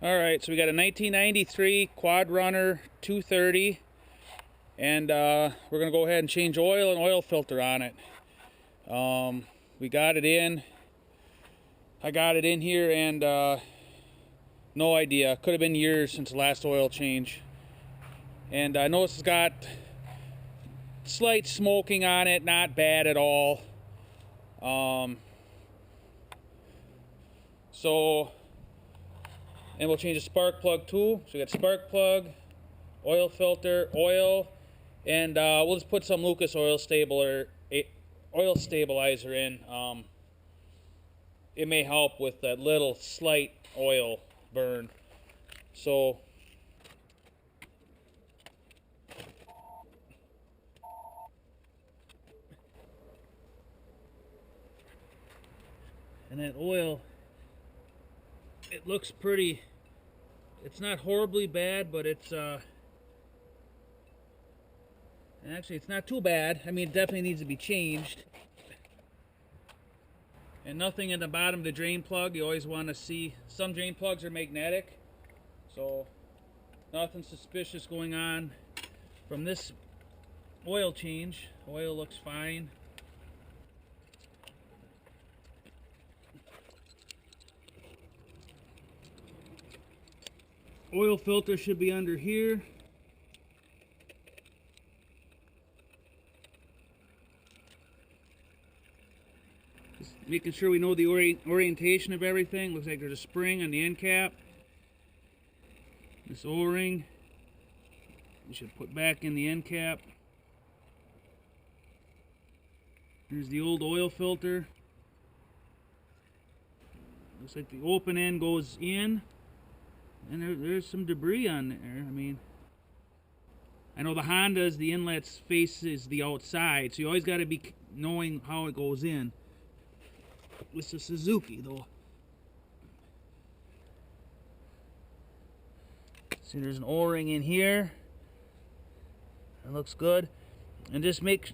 Alright, so we got a 1993 Quad Runner 230, and we're going to go ahead and change oil and oil filter on it. We got it in. I got it in here, and no idea. Could have been years since the last oil change. And I noticed it's got slight smoking on it, not bad at all. And we'll change the spark plug too. So we got spark plug, oil filter, oil, and we'll just put some Lucas oil stabilizer in. It may help with that little slight oil burn. So and that oil, it looks pretty. It's not horribly bad, but it's actually it's not too bad. I mean, it definitely needs to be changed. And nothing in the bottom of the drain plug. You always want to see, some drain plugs are magnetic, so nothing suspicious going on from this oil change. Oil looks fine. Oil filter should be under here. Just making sure we know the orientation of everything. Looks like there's a spring on the end cap. This O-ring we should put back in the end cap. Here's the old oil filter. Looks like the open end goes in. And there's some debris on there. I mean, I know the Hondas, the inlet faces the outside, so you always got to be knowing how it goes in. With the Suzuki, though. See, there's an O-ring in here. It looks good. And just make,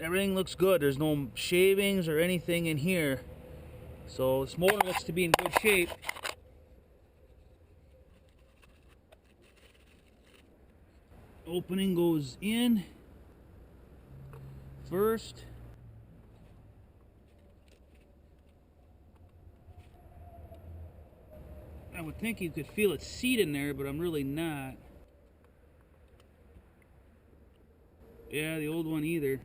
everything looks good. There's no shavings or anything in here. So this motor looks to be in good shape. Opening goes in first. I would think you could feel it seat in there, but I'm really not. Yeah, the old one either.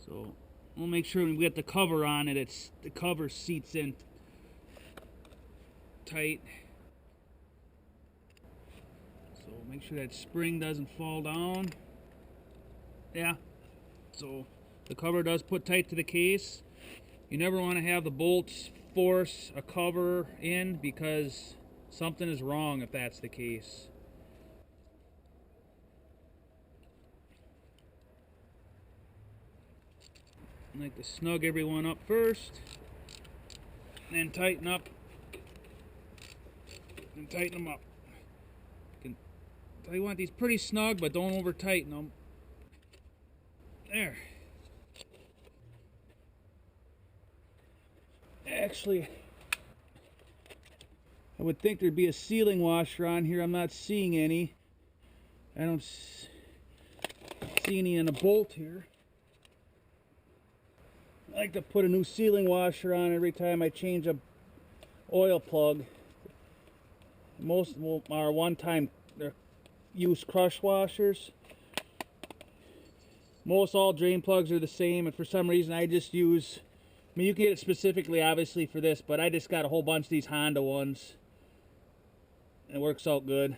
So we'll make sure we get the cover on it. The cover seats in tight. So make sure that spring doesn't fall down. Yeah, so the cover does put tight to the case. You never want to have the bolts force a cover in, because something is wrong if that's the case. I like to snug everyone up first, and then tighten up, and tighten them up. You want these pretty snug, but don't over tighten them. There. Actually, I would think there'd be a sealing washer on here. I'm not seeing any. I don't see any in a bolt here. I like to put a new sealing washer on every time I change a oil plug. Most are one-time use crush washers. Most all drain plugs are the same, and for some reason I just use, I mean, you can get it specifically obviously for this, but I just got a whole bunch of these Honda ones. It works out good.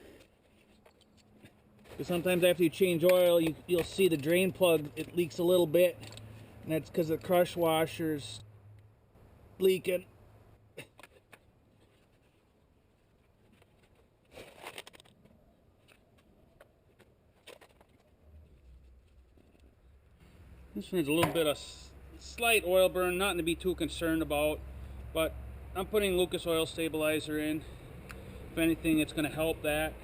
Because sometimes after you change oil, you'll see the drain plug, it leaks a little bit, and that's because the crush washer's leaking. This one's a little bit of slight oil burn, nothing to be too concerned about, but I'm putting Lucas oil stabilizer in. If anything, it's going to help that.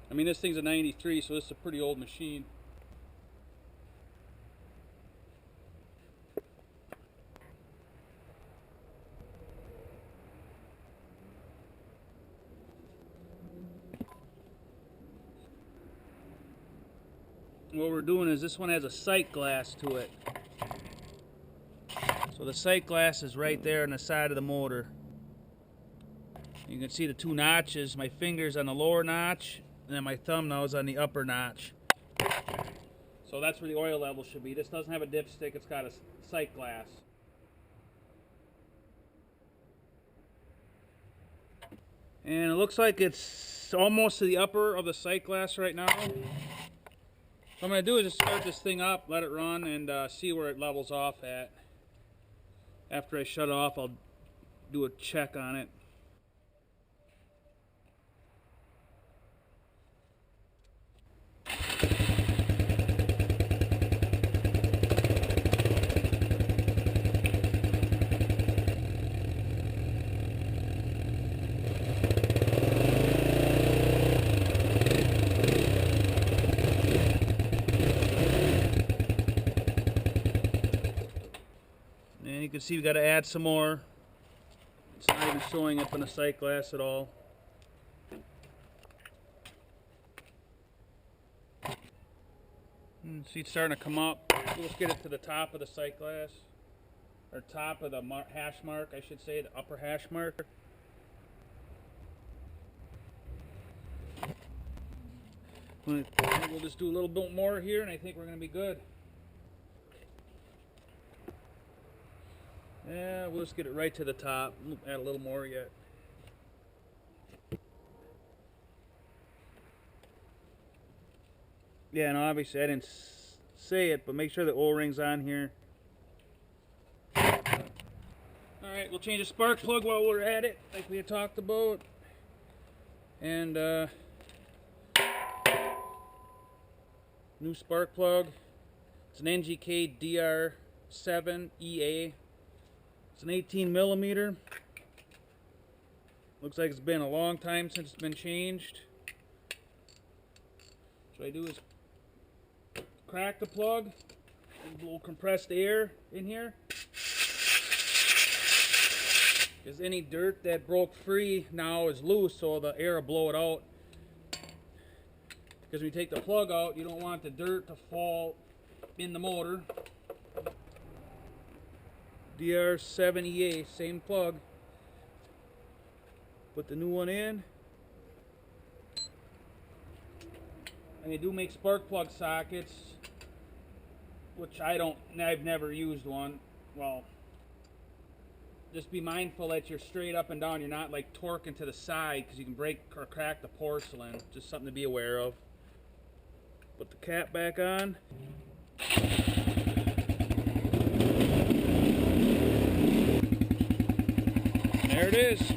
I mean, this thing's a 93, so this is a pretty old machine. what we're doing is this one has a sight glass to it. So the sight glass is right there on the side of the motor. You can see the two notches. My finger's on the lower notch, and then my thumbnail's on the upper notch. So that's where the oil level should be. This doesn't have a dipstick, it's got a sight glass. And it looks like it's almost to the upper of the sight glass right now. What I'm going to do is just start this thing up, let it run, and see where it levels off at. After I shut it off, I'll do a check on it. And you can see we got to add some more. It's not even showing up on the sight glass at all. See, it's starting to come up. Let's get it to the top of the sight glass, or top of the hash mark, I should say, the upper hash mark. We'll just do a little bit more here, and I think we're going to be good. Yeah, we'll just get it right to the top. We'll add a little more yet. Yeah, and obviously I didn't say it, but make sure the O-ring's on here. Alright, we'll change the spark plug while we're at it, like we had talked about. And new spark plug. It's an NGK DR7EA. It's an 18 millimeter. Looks like it's been a long time since it's been changed. What I do is crack the plug, and a little compressed air in here. Because any dirt that broke free now is loose, so the air will blow it out. Because when you take the plug out, you don't want the dirt to fall in the motor. DR7EA, same plug. Put the new one in. And they do make spark plug sockets, which I've never used one. Well, just be mindful that you're straight up and down. You're not like torquing to the side, because you can break or crack the porcelain. Just something to be aware of. Put the cap back on. There it is.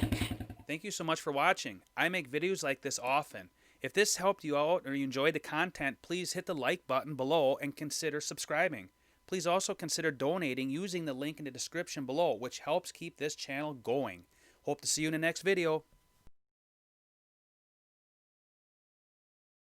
Thank you so much for watching. I make videos like this often. If this helped you out or you enjoyed the content, please hit the like button below and consider subscribing. Please also consider donating using the link in the description below, which helps keep this channel going. Hope to see you in the next video.